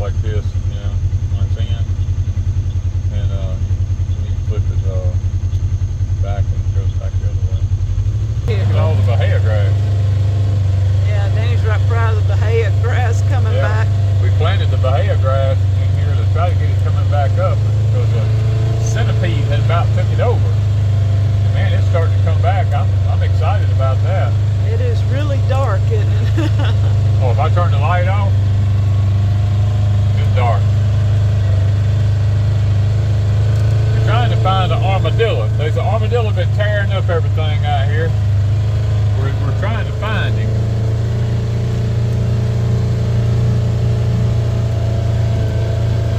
like this, you know, when it's in. And you can flip it back and it goes back the other way. Look at all the bahia grass. Yeah, Danny's right proud of the bahia grass coming back. We planted the bahia grass in here to try to get it coming back up because the centipede had about took it over. And man, it's starting to come back. I'm excited about that. It is really dark, isn't it? Oh, if I turn the light off, it's dark. We're trying to find an armadillo. There's an armadillo been tearing up everything out here. We're trying to find him.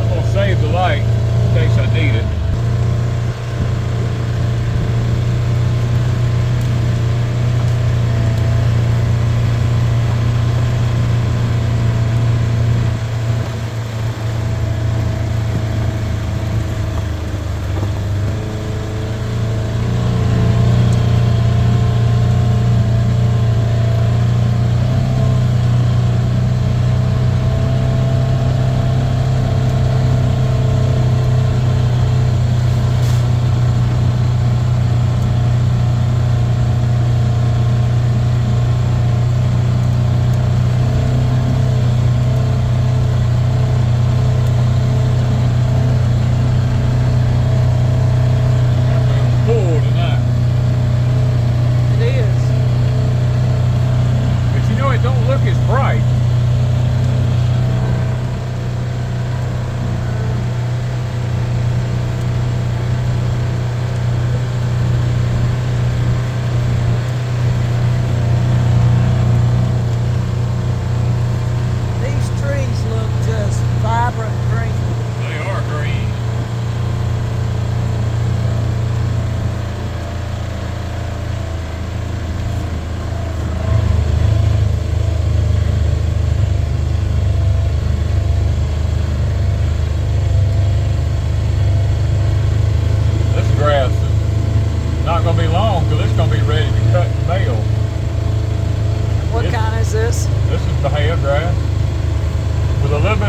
I'm gonna save the light in case I need it.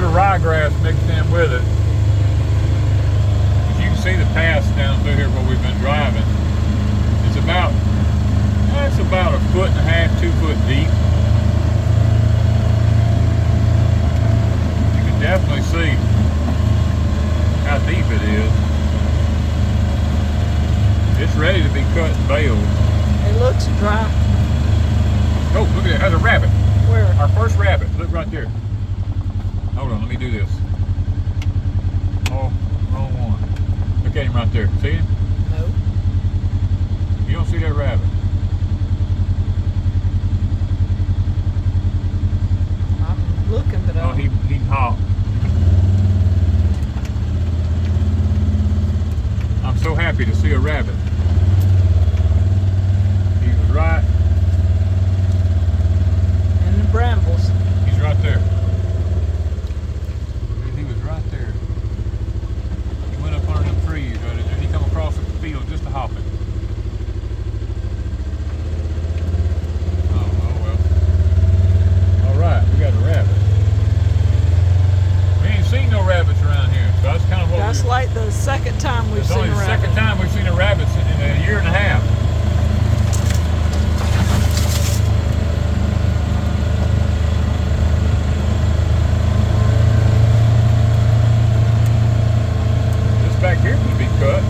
Ryegrass mixed in with it. As you can see the paths down through here where we've been driving. It's about a foot and a half, 2 foot deep. You can definitely see how deep it is. It's ready to be cut and baled. It looks dry. Oh, look at that. There's a rabbit. Where? Our first rabbit. Look right there. Hold on, let me do this. Oh, wrong one. Look at him right there. See him? No. You don't see that rabbit. I'm looking, but oh, he hopped. I'm so happy to see a rabbit. He was right. In the brambles. He's right there. Right there. He went up under them trees right there. He come across the field just to hop it. Oh well. Alright, we got a rabbit. We ain't seen no rabbits around here, so that's kind of what that's like the second time we've seen a rabbit. It's only the second time we've seen a rabbit in a year and a half. Back here could be cut.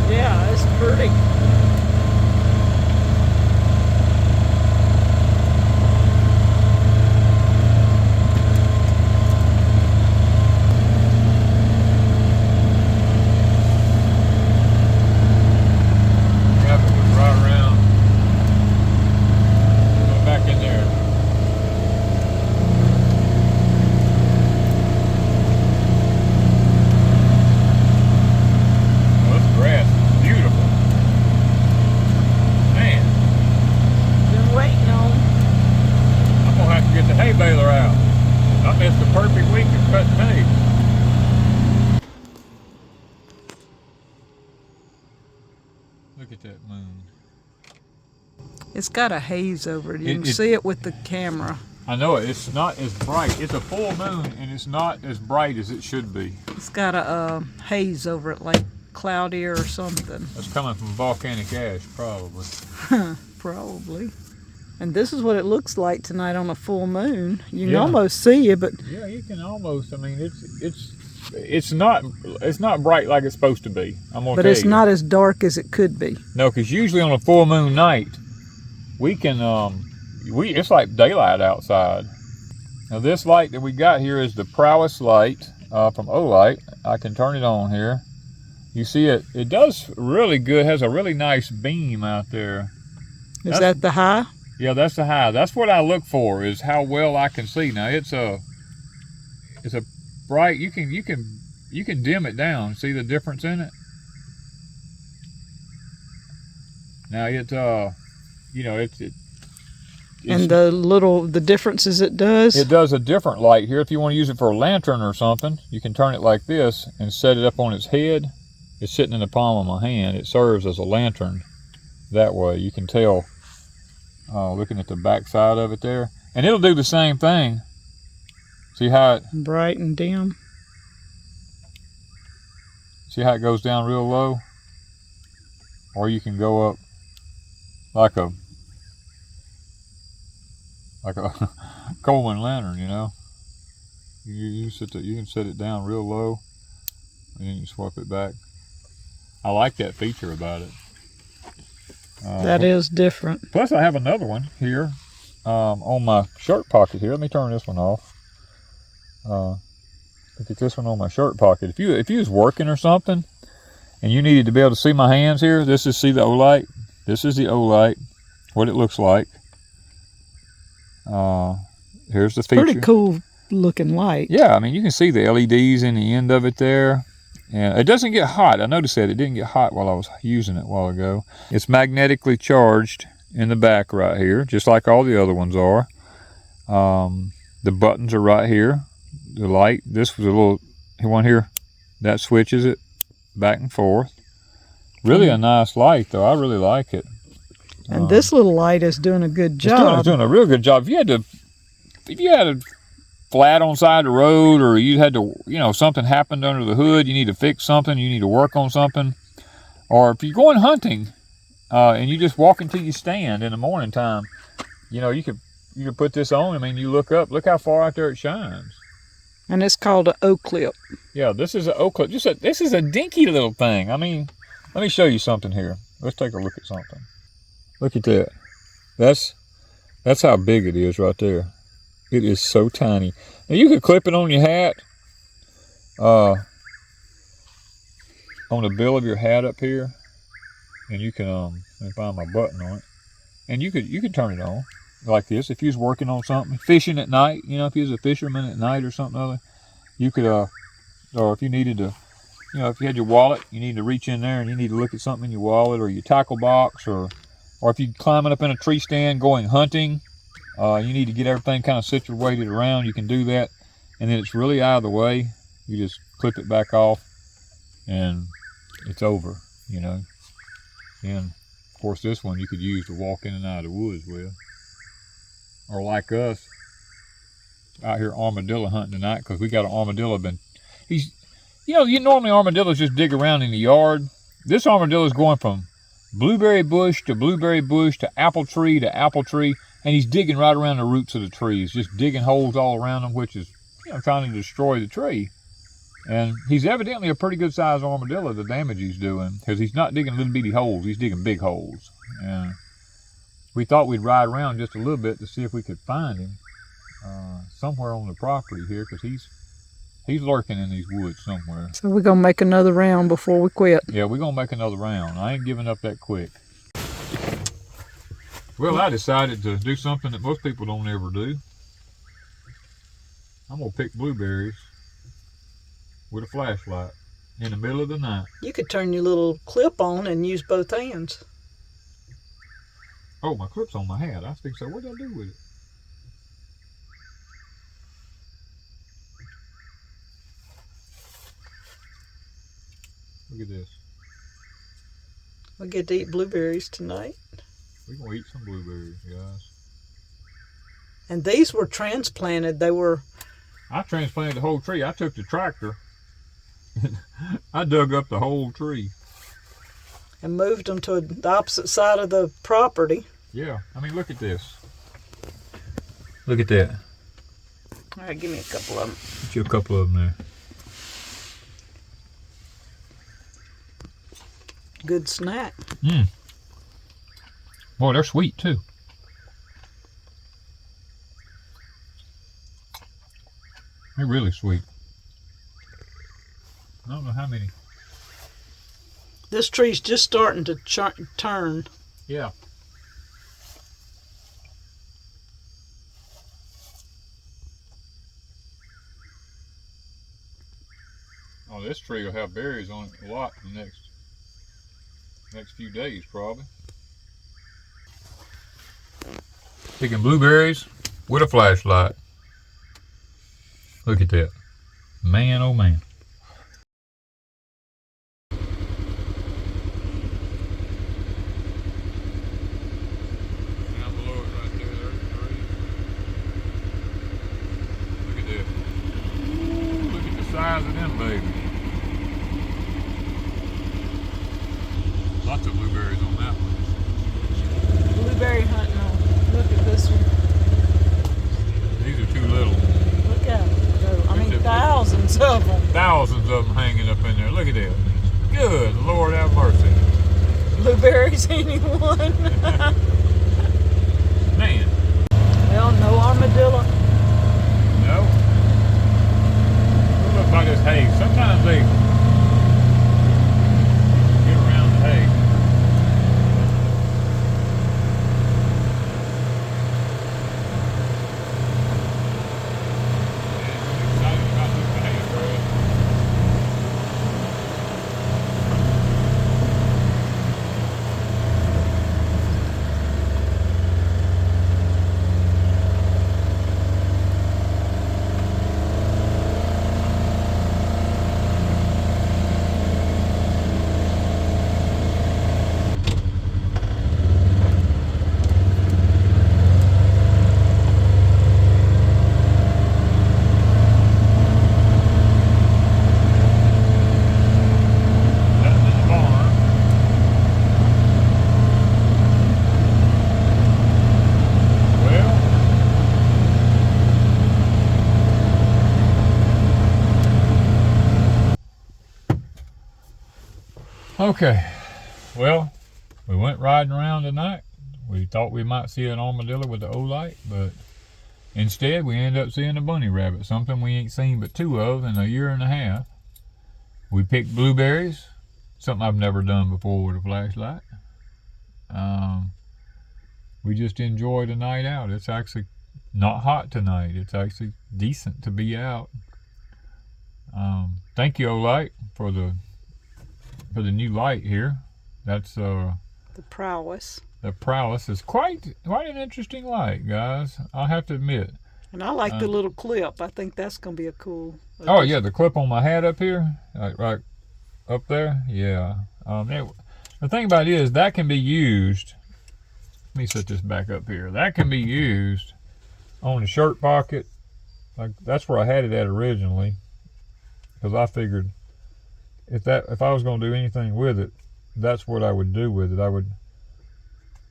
Yeah, it's pretty. Rabbit was right around. Go back in there. Grass is beautiful. Man. Been waiting on. I'm gonna have to get the hay baler out. I missed the perfect week of cutting hay. Look at that moon. It's got a haze over it. You can see it with the camera. I know it's not as bright. It's a full moon and it's not as bright as it should be. It's got a haze over it, like cloudier or something. That's coming from volcanic ash, probably. Probably. And this is what it looks like tonight on a full moon. You can Yeah. almost see it, but Yeah, you can almost. I mean, it's not bright like it's supposed to be. I'm gonna but tell it's you. not as dark as it could be. No, because usually on a full moon night, we can it's like daylight outside. Now this light that we got here is the prowess light from Olight. I can turn it on here. You see it? It does really good. Has a really nice beam out there. Is that the high? Yeah, that's the high. That's what I look for, is how well I can see. Now it's a bright. You can dim it down. See the difference in it? Now it's And the differences it does? It does a different light here. If you want to use it for a lantern or something, you can turn it like this and set it up on its head. It's sitting in the palm of my hand. It serves as a lantern that way. You can tell looking at the back side of it there. And it'll do the same thing. See how it... Bright and dim. See how it goes down real low? Or you can go up like a Coleman lantern, you know. You can set it down real low, and then you swap it back. I like that feature about it. That is different. Plus, I have another one here on my shirt pocket here. Let me turn this one off. Look at this one on my shirt pocket. If you was working or something, and you needed to be able to see my hands here, this is the Olight. This is the Olight. What it looks like. Here's the feature. Pretty cool looking light. Yeah, I mean, you can see the LEDs in the end of it there. And it doesn't get hot. I noticed that it didn't get hot while I was using it a while ago. It's magnetically charged in the back right here, just like all the other ones are. The buttons are right here. The light, this was a little one here, that switches it back and forth. Really a nice light, though. I really like it. And this little light is doing a good job. It's doing a real good job. If you had a flat on the side of the road, or you had to, something happened under the hood, you need to fix something, you need to work on something, or if you're going hunting and you just walk until you stand in the morning time, you could put this on. I mean, you look up, look how far out there it shines. And it's called an O-clip. Yeah, this is an O-clip. This is a dinky little thing. I mean, let me show you something here. Let's take a look at something. Look at that. That's how big it is right there. It is so tiny. Now you could clip it on your hat, on the bill of your hat up here, and you can let me find my button on it, and you could turn it on like this. If you was working on something, fishing at night, if you was a fisherman at night or something other, you could or if you needed to, if you had your wallet, you need to reach in there and you need to look at something in your wallet or your tackle box, or if you're climbing up in a tree stand going hunting, you need to get everything kind of situated around, you can do that. And then it's really out of the way. You just clip it back off and it's over, And of course this one you could use to walk in and out of the woods with. Or like us out here armadillo hunting tonight, because we got an armadillo. Normally armadillos just dig around in the yard. This armadillo is going from blueberry bush to apple tree, and he's digging right around the roots of the trees, just digging holes all around them, which is trying to destroy the tree. And he's evidently a pretty good sized armadillo, the damage he's doing, because he's not digging little bitty holes, he's digging big holes. And we thought we'd ride around just a little bit to see if we could find him somewhere on the property here, because he's lurking in these woods somewhere. So we're going to make another round before we quit. Yeah, we're going to make another round. I ain't giving up that quick. Well, I decided to do something that most people don't ever do. I'm going to pick blueberries with a flashlight in the middle of the night. You could turn your little clip on and use both hands. Oh, my clip's on my hat. I think so. What did I do with it? Look at this. We get to eat blueberries tonight. We're going to eat some blueberries, guys. And these were transplanted. They were... I transplanted the whole tree. I took the tractor. I dug up the whole tree. And moved them to the opposite side of the property. Yeah. I mean, look at this. Look at that. All right, give me a couple of them. Get you a couple of them there. Good snack. Boy, they're sweet too. They're really sweet. I don't know how many. This tree's just starting to turn. Yeah. Oh, this tree will have berries on it a lot in the next few days, probably. Picking blueberries with a flashlight. Look at that. Man, oh man. Down below it right there, there's the tree. Look at that. Look at the size of them babies. Lots of blueberries on that one. Blueberry hunting on. Look at this one. These are too little. Look at them. I mean, thousands of them. Thousands of them hanging up in there. Look at that. Good Lord have mercy. Blueberries, anyone? Man. Well, no armadillo. No. It looks like this hay. Sometimes they get around the hay. Okay, well, we went riding around tonight. We thought we might see an armadillo with the olight, but instead we ended up seeing a bunny rabbit, something we ain't seen but two of in a year and a half. We picked blueberries, something I've never done before with a flashlight. We just enjoyed a night out. It's actually not hot tonight. It's actually decent to be out. Thank you, olight, for the new light here. That's the prowess. The prowess is quite an interesting light, guys. I'll have to admit. And I like the little clip. I think that's gonna be a cool addition. Oh yeah, the clip on my hat up here, right up there. Yeah. The thing about it is that can be used. Let me set this back up here. That can be used on the shirt pocket. Like that's where I had it at originally, because I figured if I was going to do anything with it, that's what I would do with it.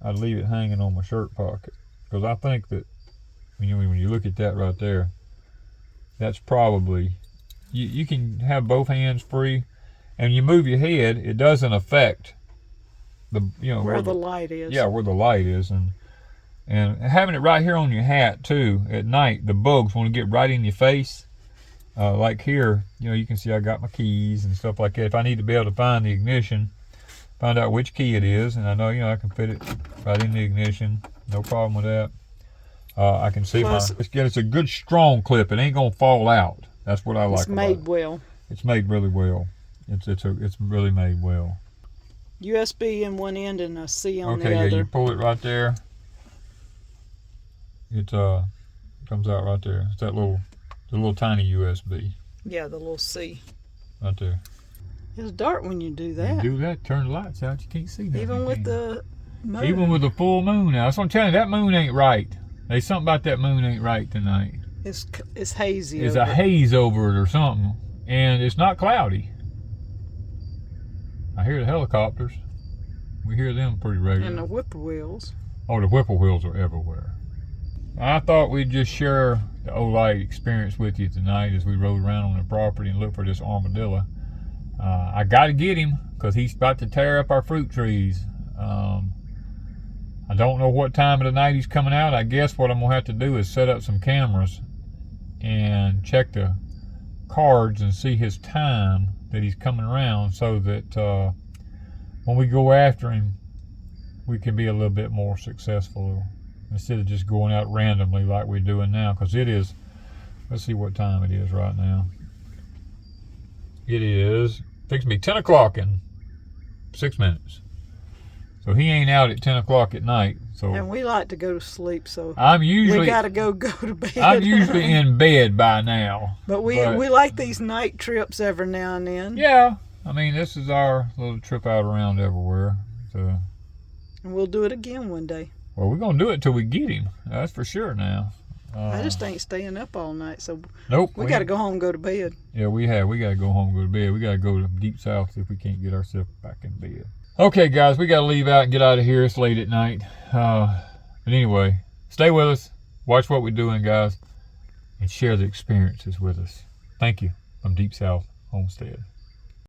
I'd leave it hanging on my shirt pocket, because I think that when you look at that right there, that's probably you can have both hands free, and you move your head, it doesn't affect where the light is. Yeah, where the light is, and having it right here on your hat too at night, the bugs want to get right in your face. Like here, you can see I got my keys and stuff like that. If I need to be able to find the ignition, find out which key it is, and I know I can fit it right in the ignition, no problem with that. I can see it's a good strong clip. It ain't gonna fall out. That's what I like. It's made well. It's made really well. It's really made well. USB in one end and a C on the other. Okay, yeah, you pull it right there. It comes out right there. It's the little tiny USB. Yeah, the little C. Right there. It's dark when you do that. You do that, turn the lights out, you can't see nothing. Even with the moon. Even with the full moon now. That's what I'm telling you, that moon ain't right. There's something about that moon ain't right tonight. It's hazy. There's a haze over it or something, and it's not cloudy. I hear the helicopters. We hear them pretty regularly. And the whippoorwills. Oh, the whippoorwills are everywhere. I thought we'd just share the olight experience with you tonight as we rode around on the property and looked for this armadillo. I got to get him because he's about to tear up our fruit trees. I don't know what time of the night he's coming out. I guess what I'm going to have to do is set up some cameras and check the cards and see his time that he's coming around so that when we go after him, we can be a little bit more successful instead of just going out randomly like we're doing now. Because it is, let's see what time it is right now. It is fixing to be 10 o'clock in 6 minutes. So he ain't out at 10 o'clock at night. So and we like to go to sleep, so we got to go to bed. I'm usually in bed by now. But we like these night trips every now and then. Yeah. I mean, this is our little trip out around everywhere. So, and we'll do it again one day. Well, we're going to do it till we get him. That's for sure now. I just ain't staying up all night, so nope, we got to go home and go to bed. Yeah, we got to go home and go to bed. We got to go to Deepsouth if we can't get ourselves back in bed. Okay, guys, we got to leave out and get out of here. It's late at night. But anyway, stay with us. Watch what we're doing, guys, and share the experiences with us. Thank you from Deepsouth Homestead.